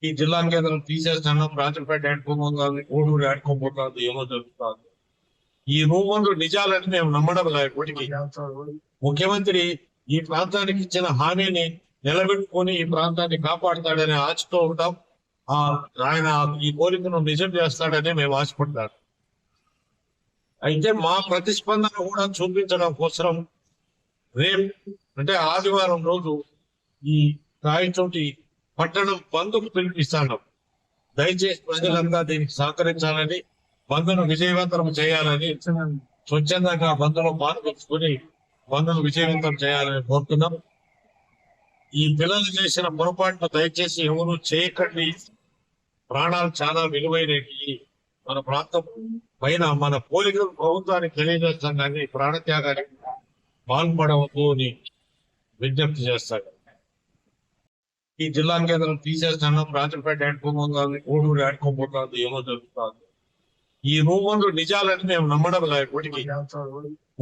ఈ జిల్లా కేంద్రం తీసేస్తాను, రాజంపేట ఆడుకోబోతుంది, కోడూరు ఆడుకోబోతుంది, ఏమో జరుగుతుంది. ఈ రూపంలో నిజాలని మేము నమ్మడం లేదు. ఇప్పటికీ ముఖ్యమంత్రి ఈ ప్రాంతానికి ఇచ్చిన హామీని నిలబెట్టుకొని ఈ ప్రాంతాన్ని కాపాడుతాడనే ఆశతో ఉంటాం. ఆయన ఈ కోరికను నిజం చేస్తాడని మేము ఆశపడతారు. అయితే మా ప్రతిస్పందన కూడా చూపించడం కోసం రేపు అంటే ఆదివారం రోజు ఈ రాయచోటి పట్టణం బంద్కు పిలిపిస్తాను. దయచేసి ప్రజలంతా దీనికి సహకరించాలని, బంద్ను విజయవంతం చేయాలని, స్వచ్ఛందంగా బంద్లో పాల్గొంచుకుని బంద్ను విజయవంతం చేయాలని కోరుతున్నాం. ఈ పిల్లలు చేసిన పొరపాటును దయచేసి ఎవరు చేయకండి. ప్రాణాలు చాలా విలువైనవి. మన ప్రాంతం పైన మన పోలికలు ప్రభుత్వానికి తెలియజేస్తాం, కానీ ప్రాణత్యాగానికి పాల్పడవద్దు అని విజ్ఞప్తి చేస్తాడు. ఈ జిల్లా కేంద్రం తీసేస్తాను, రాజంపేట ఆడుకోబోతుంది, కోడూరు ఆడుకోబోతుంది, ఏమో జరుగుతుంది. ఈ రూపంలో నిజాలని మేము నమ్మడం లేదు. ఇప్పటికీ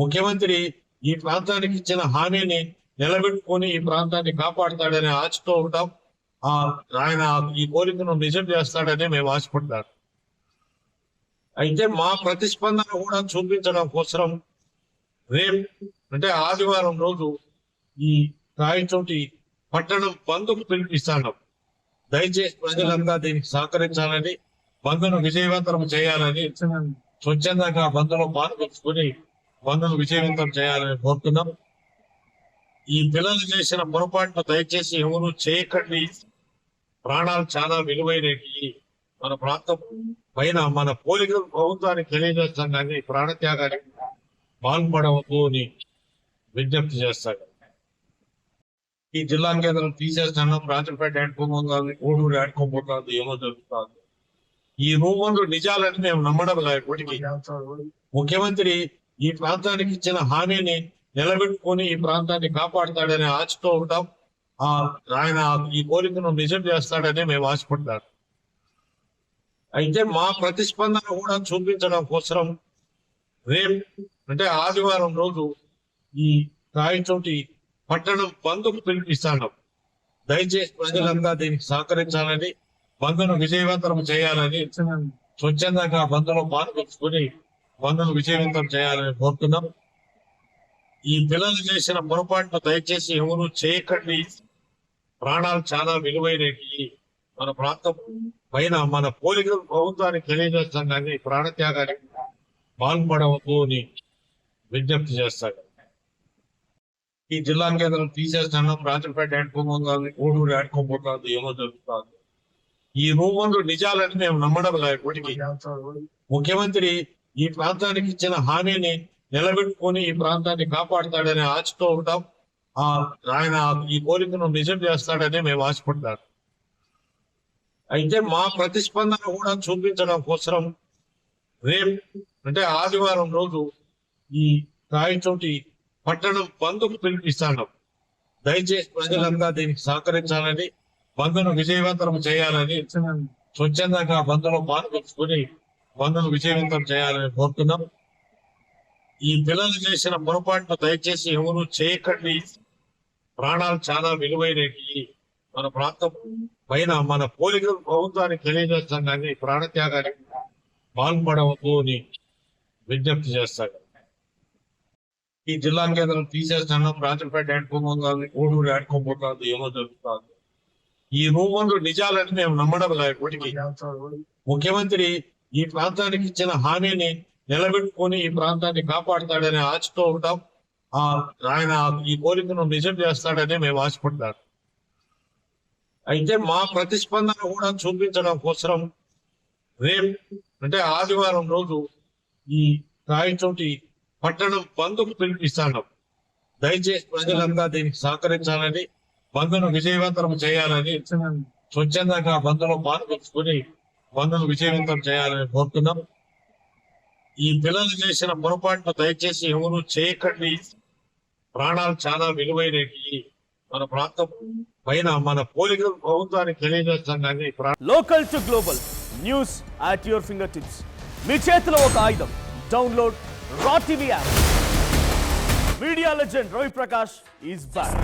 ముఖ్యమంత్రి ఈ ప్రాంతానికి ఇచ్చిన హామీని నిలబెట్టుకొని ఈ ప్రాంతాన్ని కాపాడుతాడనే ఆశతో ఉంటాం. ఆయన ఈ కోరికను నిజం చేస్తాడని మేము ఆశపడతారు. అయితే మా ప్రతిస్పందన కూడా చూపించడం కోసం రేపు అంటే ఆదివారం రోజు ఈ రాయచోటి పట్టణం బంద్కు పిలిపిస్తాను. దయచేసి ప్రజలంతా దీనికి సహకరించాలని, బంద్ను విజయవంతం చేయాలని, స్వచ్ఛందంగా బంద్లో పాల్గొంచుకుని బంద్ను విజయవంతం చేయాలని కోరుతున్నాం. ఈ పిల్లలు చేసిన పొరపాటును దయచేసి ఎవరు చేయకండి. ప్రాణాలు చాలా విలువైనవి. మన ప్రాంతం పైన మన పోలికలు ప్రభుత్వానికి తెలియజేస్తాం, కానీ ప్రాణత్యాగానికి పాల్పడవద్దు అని విజ్ఞప్తి చేస్తాడు. ఈ జిల్లా కేంద్రం తీసేస్తాను, రాజంపేట ఆడుకోబోతుంది, కోడూరు ఆడుకోబోతుంది, ఏమో జరుగుతుంది. ఈ రూపంలో నిజాలని మేము నమ్మడం లేదు. ఇప్పటికీ ముఖ్యమంత్రి ఈ ప్రాంతానికి ఇచ్చిన హామీని నిలబెట్టుకొని ఈ ప్రాంతాన్ని కాపాడుతాడనే ఆశతో ఉంటాం. ఆయన ఈ కోరికను నిజం చేస్తాడని మేము ఆశపడతారు. అయితే మా ప్రతిస్పందన కూడా చూపించడం కోసం రేపు అంటే ఆదివారం రోజు ఈ రాయచోటి పట్టణం బంద్కు పిలిపిస్తాను. దయచేసి ప్రజలంతా దీనికి సహకరించాలని, బంద్ను విజయవంతం చేయాలని, స్వచ్ఛందంగా బంద్లో పాల్గొంచుకుని బంద్ను విజయవంతం చేయాలని కోరుతున్నాం. ఈ పిల్లలు చేసిన పొరపాటును దయచేసి ఎవరు చేయకండి. ప్రాణాలు చాలా విలువైనవి. మన ప్రాంతం పైన మన పోలికలు ప్రభుత్వానికి తెలియజేస్తాం, కానీ ప్రాణత్యాగానికి పాల్పడవద్దు అని విజ్ఞప్తి చేస్తాడు. ఈ జిల్లా కేంద్రం తీసేస్తాను, రాజంపేట ఆడుకోబోతుంది, కోడూరు ఆడుకోబోతుంది, ఏమో జరుగుతుంది. ఈ రూపంలో నిజాలని మేము నమ్మడం లేదు. ఇప్పటికీ ముఖ్యమంత్రి ఈ ప్రాంతానికి ఇచ్చిన హామీని నిలబెట్టుకొని ఈ ప్రాంతాన్ని కాపాడుతాడనే ఆశతో ఉంటాం. ఆయన ఈ కోరికను నిజం చేస్తాడని మేము ఆశపడతారు. అయితే మా ప్రతిస్పందన కూడా చూపించడం కోసం రేపు అంటే ఆదివారం రోజు ఈ రాయచోటి పట్టణం బంద్కు పిలిపిస్తాను. దయచేసి ప్రజలంతా దీనికి సహకరించాలని, బంద్ను విజయవంతం చేయాలని, స్వచ్ఛందంగా బంద్లో పాల్గొంచుకుని బంద్ను విజయవంతం చేయాలని కోరుతున్నాం. ఈ పిల్లలు చేసిన పొరపాటును దయచేసి ఎవరు చేయకండి. ప్రాణాలు చాలా విలువైనవి. మన ప్రాంతం పైన మన పోలికలు ప్రభుత్వానికి తెలియజేస్తాం, కానీ ప్రాణత్యాగానికి పాల్పడవద్దు అని విజ్ఞప్తి చేస్తాడు. ఈ జిల్లా కేంద్రం తీసేస్తాను, రాజంపేట ఆడుకోబోతుంది, కోడూరు ఆడుకోబోతుంది, ఏమో జరుగుతుంది. ఈ రూపంలో నిజాలని మేము నమ్మడం లేదు. ఇప్పటికీ ముఖ్యమంత్రి ఈ ప్రాంతానికి ఇచ్చిన హామీని నిలబెట్టుకొని ఈ ప్రాంతాన్ని కాపాడుతాడనే ఆశతో ఉంటాం. ఆయన ఈ కోరికను నిజం చేస్తాడని మేము ఆశపడతారు. అయితే మా ప్రతిస్పందన కూడా చూపించడం కోసం రేపు అంటే ఆదివారం రోజు ఈ రాయచోటి పట్టణం బంద్కు పిలిపిస్తాను. దయచేసి ప్రజలంతా దీనికి సహకరించాలని, బంద్ను విజయవంతం చేయాలని, స్వచ్ఛందంగా బంద్లో పాల్గొంచుకుని బంద్ను విజయవంతం చేయాలని కోరుతున్నాం. ఈ పిల్లలు చేసిన పొరపాటును దయచేసి ఎవరు చేయకండి. ప్రాణాలు చాలా విలువైనవి. మన ప్రాంతం పైన మన పోలికలు ప్రభుత్వానికి తెలియజేస్తాం, కానీ local to global news at your finger tips. మీ చేతిలో ఒక ఆయుధం. Download Raw TV app. Media legend Ravi Prakash is back.